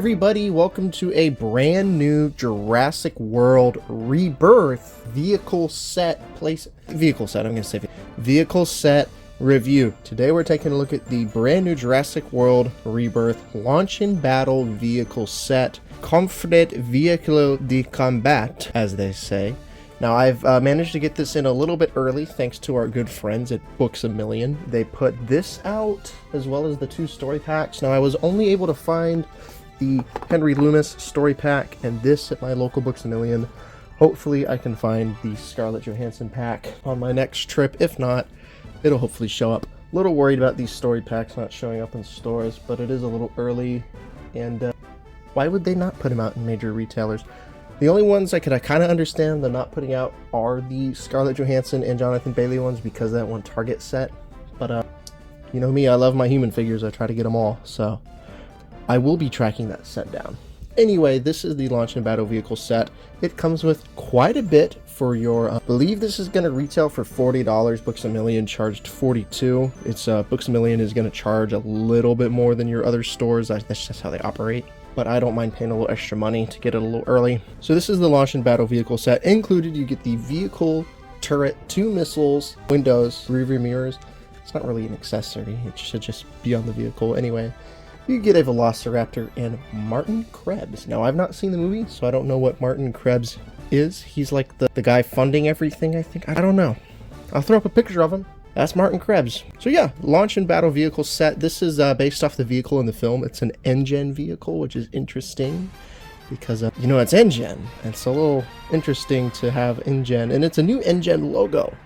everybody, welcome to a brand new Jurassic World Rebirth vehicle set review. Today we're taking a look at the brand new Jurassic World Rebirth Launch and Battle vehicle set, Confort Vehicle de Combat, as they say. Now, I've managed to get this in a little bit early thanks to our good friends at Books A Million. They put this out as well as the 2 story packs. Now, I was only able to find the Henry Loomis story pack and this at my local Books A Million. Hopefully, I can find the Scarlett Johansson pack on my next trip. If not, it'll hopefully show up. A little worried about these story packs not showing up in stores, but it is a little early. And why would they not put them out in major retailers? The only ones I kind of understand them not putting out are the Scarlett Johansson and Jonathan Bailey ones because of that one Target set. But, you know me, I love my human figures. I try to get them all, so I will be tracking that set down. Anyway, this is the Launch and Battle vehicle set. It comes with quite a bit for your, I believe this is going to retail for $40. Books A Million charged $42. It's, Books A Million is going to charge a little bit more than your other stores. That's just how they operate. But I don't mind paying a little extra money to get it a little early. So this is the Launch and Battle vehicle set. Included, you get the vehicle, turret, 2 missiles, windows, rearview mirrors. It's not really an accessory. It should just be on the vehicle. Anyway, you get a Velociraptor and Martin Krebbs. Now, I've not seen the movie, so I don't know what Martin Krebbs is. He's like the guy funding everything, I think. I don't know. I'll throw up a picture of him. That's Martin Krebbs. So yeah, Launch and Battle vehicle set. This is based off the vehicle in the film. It's an InGen vehicle, which is interesting because, you know, it's InGen. It's a little interesting to have InGen, and it's a new InGen logo.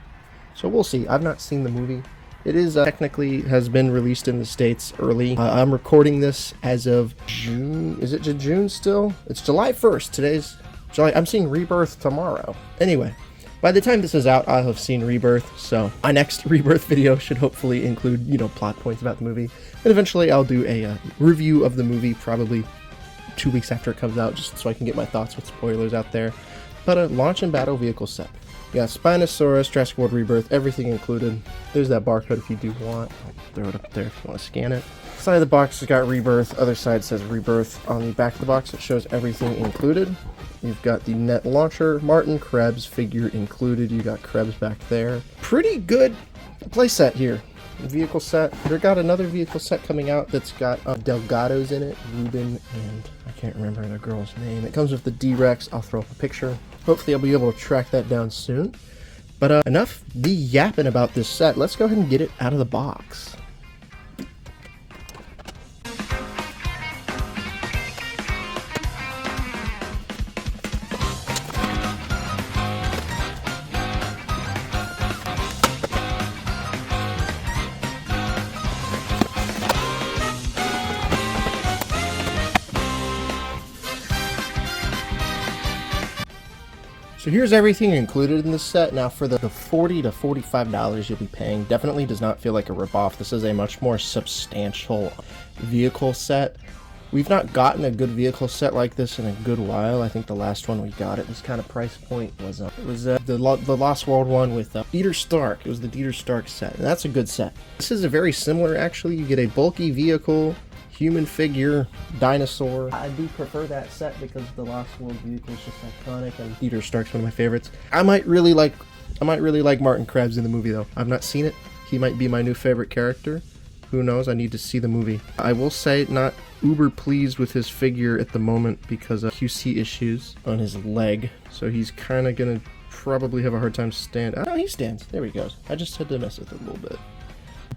So we'll see. I've not seen the movie. It is technically has been released in the States early. I'm recording this as of June. Is it June still? It's July 1st. Today's July. I'm seeing Rebirth tomorrow. Anyway. By the time this is out, I'll have seen Rebirth, so my next Rebirth video should hopefully include, you know, plot points about the movie. And eventually I'll do a review of the movie, probably 2 weeks after it comes out, just so I can get my thoughts with spoilers out there. But a Launch and Battle vehicle set. You got Spinosaurus, Jurassic World Rebirth, everything included. There's that barcode if you do want. I'll throw it up there if you want to scan it. Side of the box has got Rebirth, other side says Rebirth. On the back of the box it shows everything included. You've got the net launcher, Martin Krebbs figure included. You got Krebbs back there. Pretty good playset here. Vehicle set. They got another vehicle set coming out that's got Delgados in it. Ruben and I can't remember the girl's name. It comes with the D-Rex. I'll throw up a picture. Hopefully I'll be able to track that down soon. But enough me yapping about this set. Let's go ahead and get it out of the box. So here's everything included in this set. Now for the $40 to $45 you'll be paying, definitely does not feel like a ripoff. This is a much more substantial vehicle set. We've not gotten a good vehicle set like this in a good while. I think the last one we got at this kind of price point was the Lost World one with Dieter Stark. It was the Dieter Stark set, and that's a good set. This is a very similar, actually. You get a bulky vehicle, human figure, dinosaur. I do prefer that set because the Lost World vehicle is just iconic, and Dieter Stark's one of my favorites. I might really like Martin Krebbs in the movie though. I've not seen it. He might be my new favorite character. Who knows? I need to see the movie. I will say not uber pleased with his figure at the moment because of QC issues on his leg. So he's kind of gonna probably have a hard time standing. Oh, he stands. There he goes. I just had to mess with it a little bit.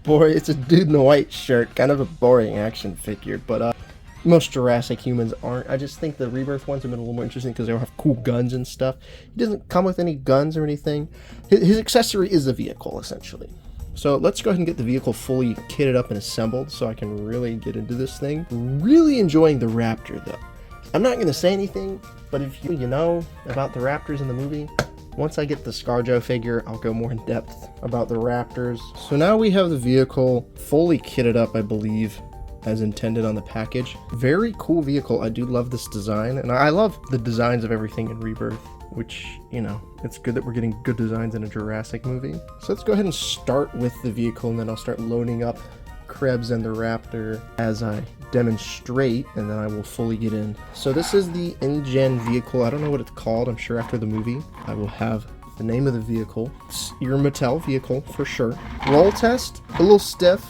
Boy, it's a dude in a white shirt, kind of a boring action figure, but most Jurassic humans aren't. I just think the Rebirth ones have been a little more interesting because they'll have cool guns and stuff. He doesn't come with any guns or anything. His accessory is a vehicle, essentially. So let's go ahead and get the vehicle fully kitted up and assembled so I can really get into this thing. Really enjoying the Raptor, though. I'm not going to say anything, but if you know about the Raptors in the movie, once I get the ScarJo figure, I'll go more in depth about the Raptors. So now we have the vehicle fully kitted up, I believe, as intended on the package. Very cool vehicle. I do love this design, and I love the designs of everything in Rebirth, which, you know, it's good that we're getting good designs in a Jurassic movie. So let's go ahead and start with the vehicle, and then I'll start loading up Krebbs and the Raptor as I demonstrate, and then I will fully get in. So this is the InGen vehicle. I don't know what it's called. I'm sure after the movie I will have the name of the vehicle. It's your Mattel vehicle for sure. Roll test, a little stiff,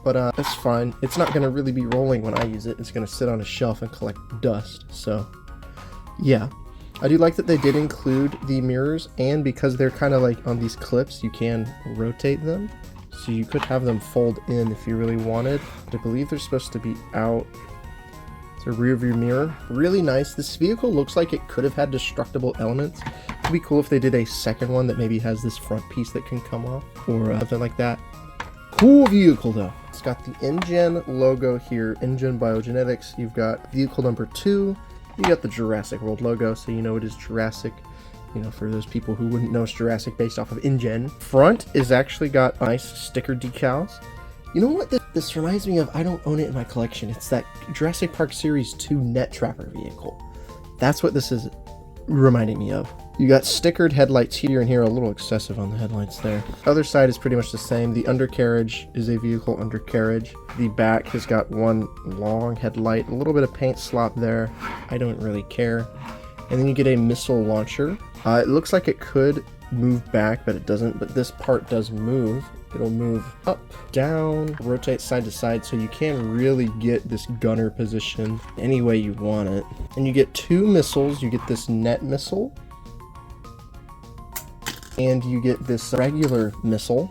but that's fine. It's not going to really be rolling when I use it. It's going to sit on a shelf and collect dust. So yeah, I do like that they did include the mirrors, and because they're kind of like on these clips, you can rotate them. So you could have them fold in if you really wanted. But I believe they're supposed to be out. It's a rear view mirror. Really nice. This vehicle looks like it could have had destructible elements. It'd be cool if they did a second one that maybe has this front piece that can come off, or something like that. Cool vehicle though. It's got the InGen logo here, InGen Biogenetics. You've got vehicle number 2. You got the Jurassic World logo, so you know it is Jurassic. You know, for those people who wouldn't know it's Jurassic based off of InGen. Front is actually got nice sticker decals. You know what this reminds me of? I don't own it in my collection. It's that Jurassic Park Series 2 Net Trapper vehicle. That's what this is reminding me of. You got stickered headlights here and here, a little excessive on the headlights there. Other side is pretty much the same. The undercarriage is a vehicle undercarriage. The back has got one long headlight, a little bit of paint slop there. I don't really care. And then you get a missile launcher. It looks like it could move back, but it doesn't. But this part does move. It'll move up, down, rotate side to side, so you can really get this gunner position any way you want it. And you get 2 missiles. You get this net missile, and you get this regular missile.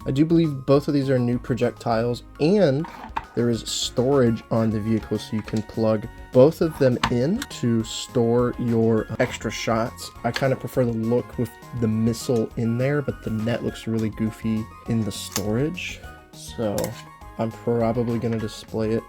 I do believe both of these are new projectiles, and there is storage on the vehicle, so you can plug both of them in to store your extra shots. I kind of prefer the look with the missile in there, but the net looks really goofy in the storage. So I'm probably going to display it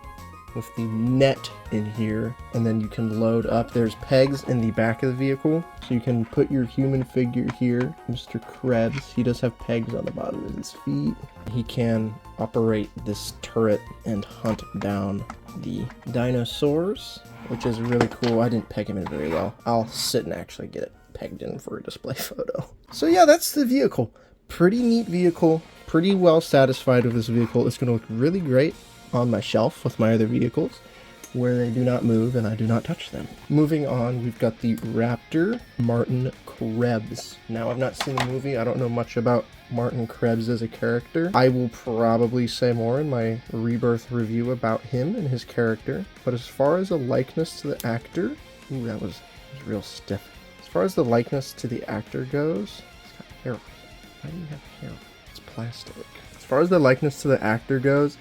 with the net in here, and then you can load up. There's pegs in the back of the vehicle, so you can put your human figure here, Mr. Krebbs. He does have pegs on the bottom of his feet. He can operate this turret and hunt down the dinosaurs, which is really cool. I didn't peg him in very well. I'll sit and actually get it pegged in for a display photo. So yeah, that's the vehicle. Pretty neat vehicle. Pretty well satisfied with this vehicle. It's going to look really great on my shelf with my other vehicles, where they do not move and I do not touch them. Moving on, we've got the Raptor Martin Krebbs. Now, I've not seen the movie. I don't know much about Martin Krebbs as a character. I will probably say more in my Rebirth review about him and his character. But as far as a likeness to the actor, ooh, that was real stiff. As far as the likeness to the actor goes, he's got hair. Why do you have hair? It's plastic. As far as the likeness to the actor goes,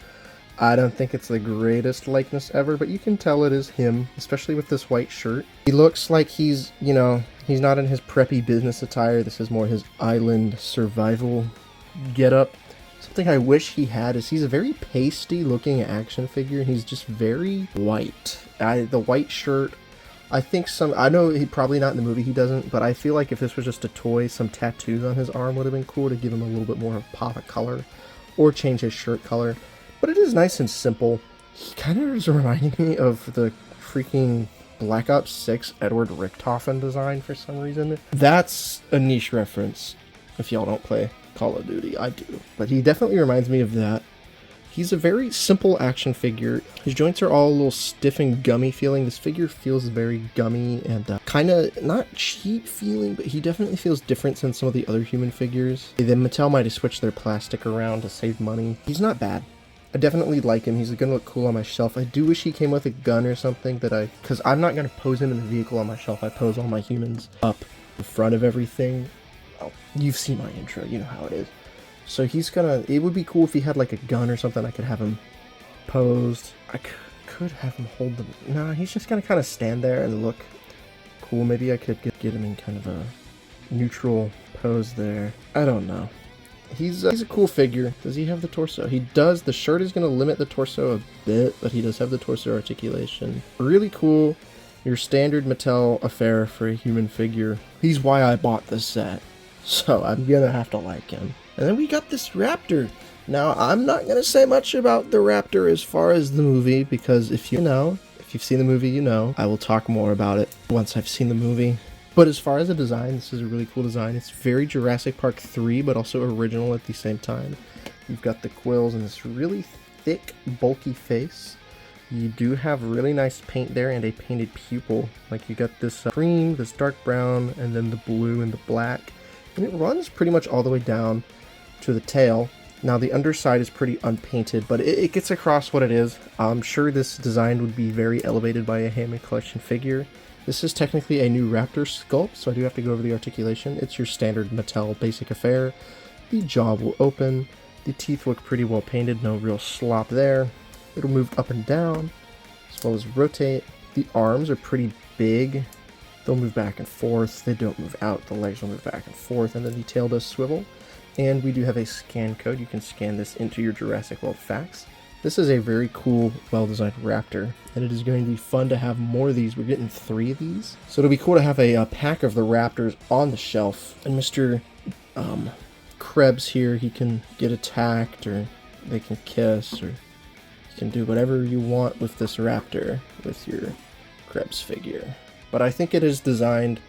I don't think it's the greatest likeness ever, but you can tell it is him, especially with this white shirt. He looks like he's, you know, he's not in his preppy business attire. This is more his island survival getup. Something I wish he had is he's a very pasty looking action figure, and he's just very white. The white shirt, I think I know he probably not in the movie, he doesn't, but I feel like if this was just a toy, some tattoos on his arm would have been cool to give him a little bit more of pop of color, or change his shirt color. But it is nice and simple. He kind of is reminding me of the freaking Black Ops 6 Edward Richtofen design for some reason. That's a niche reference if y'all don't play Call of Duty. I do. But he definitely reminds me of that. He's a very simple action figure. His joints are all a little stiff and gummy feeling. This figure feels very gummy and kind of not cheap feeling, but he definitely feels different than some of the other human figures. Then Mattel might have switched their plastic around to save money. He's not bad. I definitely like him. He's gonna look cool on my shelf. I do wish he came with a gun or something because I'm not gonna pose him in the vehicle on my shelf. I pose all my humans up in front of everything. Oh, you've seen my intro, you know how it is. So it would be cool if he had like a gun or something. I could have him posed. I could have him hold them. Nah, he's just gonna kind of stand there and look cool. Maybe I could get him in kind of a neutral pose there. I don't know. He's a cool figure. Does he have the torso? He does. The shirt is going to limit the torso a bit, but he does have the torso articulation. Really cool. Your standard Mattel affair for a human figure. He's why I bought this set. So I'm going to have to like him. And then we got this Raptor. Now, I'm not going to say much about the Raptor as far as the movie, because if you've seen the movie, you know. I will talk more about it once I've seen the movie. But as far as the design, this is a really cool design. It's very Jurassic Park 3, but also original at the same time. You've got the quills and this really thick, bulky face. You do have really nice paint there and a painted pupil. Like you got this cream, this dark brown, and then the blue and the black. And it runs pretty much all the way down to the tail. Now the underside is pretty unpainted, but it gets across what it is. I'm sure this design would be very elevated by a Hammond Collection figure. This is technically a new raptor sculpt, so I do have to go over the articulation. It's your standard Mattel basic affair. The jaw will open. The teeth look pretty well painted, no real slop there. It'll move up and down, as well as rotate. The arms are pretty big. They'll move back and forth. They don't move out. The legs will move back and forth, and then the tail does swivel. And we do have a scan code. You can scan this into your Jurassic World facts. This is a very cool, well-designed raptor, and it is going to be fun to have more of these. We're getting 3 of these. So it'll be cool to have a pack of the raptors on the shelf. And Mr. Krebbs here, he can get attacked, or they can kiss, or you can do whatever you want with this raptor with your Krebbs figure. But I think it is designed,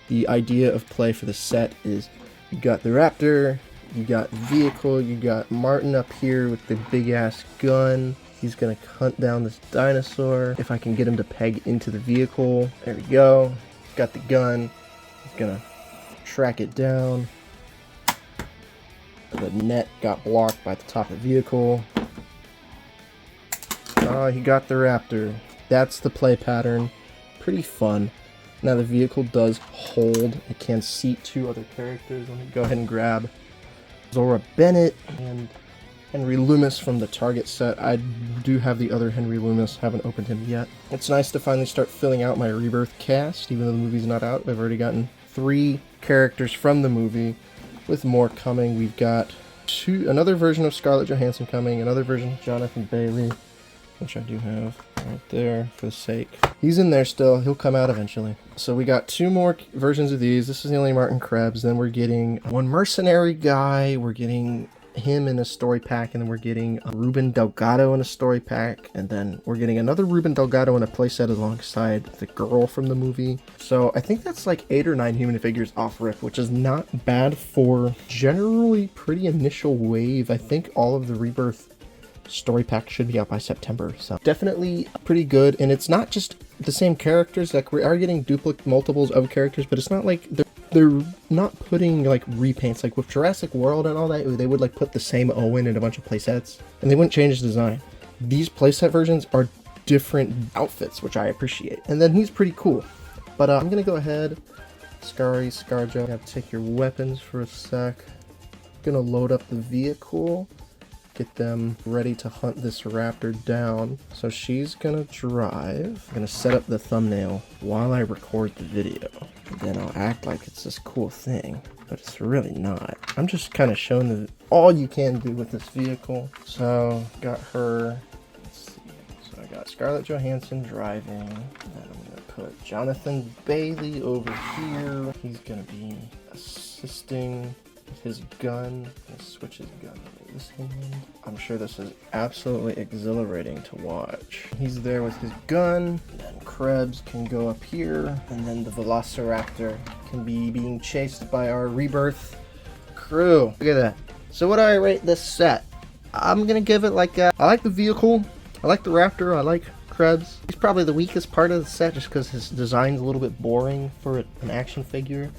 the idea of play for the set is you got the raptor, you got vehicle, you got Martin up here with the big ass gun. He's gonna hunt down this dinosaur. If I can get him to peg into the vehicle, there we go. Got the gun, he's gonna track it down. The net got blocked by the top of the vehicle. Oh, he got the raptor. That's the play pattern. Pretty fun. Now the vehicle does hold. It can seat 2 other characters. Let me go ahead and grab Zora Bennett and Henry Loomis from the Target set. I do have the other Henry Loomis, haven't opened him yet. It's nice to finally start filling out my Rebirth cast, even though the movie's not out. I've already gotten 3 characters from the movie, with more coming. We've got another version of Scarlett Johansson coming, another version of Jonathan Bailey, which I do have right there for the sake. He's in there still. He'll come out eventually. So we got 2 more versions of these. This is the only Martin Krebbs. Then we're getting one mercenary guy. We're getting him in a story pack, and then we're getting Ruben Delgado in a story pack, and then we're getting another Ruben Delgado in a playset alongside the girl from the movie. So I think that's like 8 or 9 human figures off rip, which is not bad for generally pretty initial wave. I think all of the Rebirth story pack should be out by September, so definitely pretty good. And it's not just the same characters, like we are getting duplicate multiples of characters, but it's not like they're not putting like repaints like with Jurassic World and all that. They would like put the same Owen in a bunch of playsets and they wouldn't change the design. These playset versions are different outfits, which I appreciate, and then he's pretty cool. But I'm gonna go ahead, Scarjo, I have to take your weapons for a sec. Gonna load up the vehicle, get them ready to hunt this raptor down. So she's gonna drive. I'm gonna set up the thumbnail while I record the video. Then I'll act like it's this cool thing, but it's really not. I'm just kind of showing all you can do with this vehicle. So got her, let's see. So I got Scarlett Johansson driving. Then I'm gonna put Jonathan Bailey over here. He's gonna be assisting with his gun. Let's switch his gun over this hand. I'm sure this is absolutely exhilarating to watch. He's there with his gun, and then Krebbs can go up here, and then the Velociraptor can be being chased by our Rebirth crew. Look at that. So what do I rate this set? I'm gonna give it like I like the vehicle, I like the raptor, I like Krebbs. He's probably the weakest part of the set just because his design's a little bit boring for an action figure,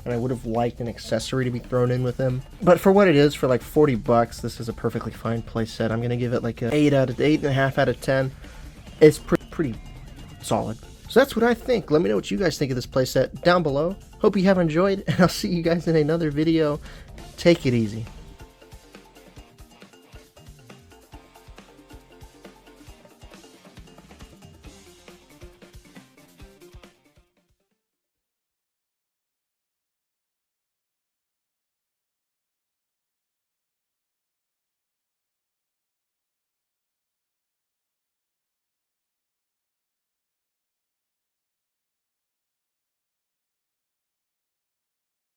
and I would have liked an accessory to be thrown in with him. But for what it is, for like 40 bucks, this is a perfectly fine play set. I'm gonna give it like a 8.5 out of 10. It's pretty solid. So that's what I think. Let me know what you guys think of this playset down below. Hope you have enjoyed, and I'll see you guys in another video. Take it easy.